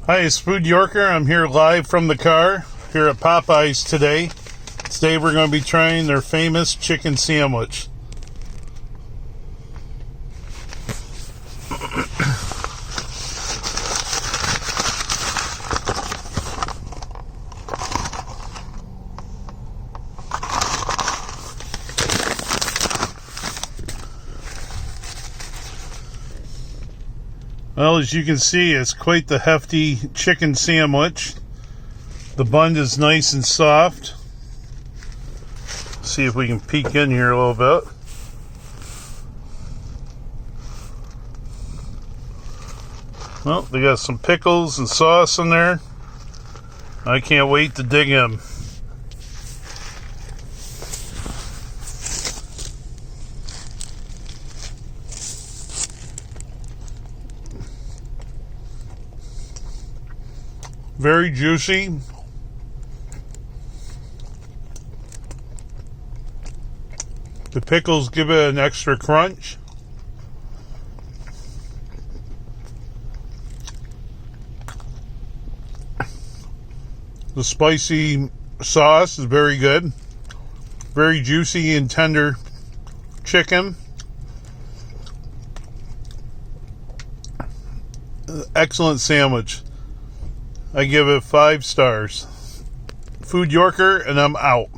Hi, it's Food Yorker. I'm here live from the car here at Popeyes today. Today we're going to be trying their famous chicken sandwich. Well, as you can see, it's quite the hefty chicken sandwich. The bun is nice and soft. See if we can peek in here a little bit. Well, they got some pickles and sauce in there. I can't wait to dig in. Very juicy. The pickles give it an extra crunch. The spicy sauce is very good. Very juicy and tender chicken. Excellent sandwich. I give it 5 stars. Food Yorker, and I'm out.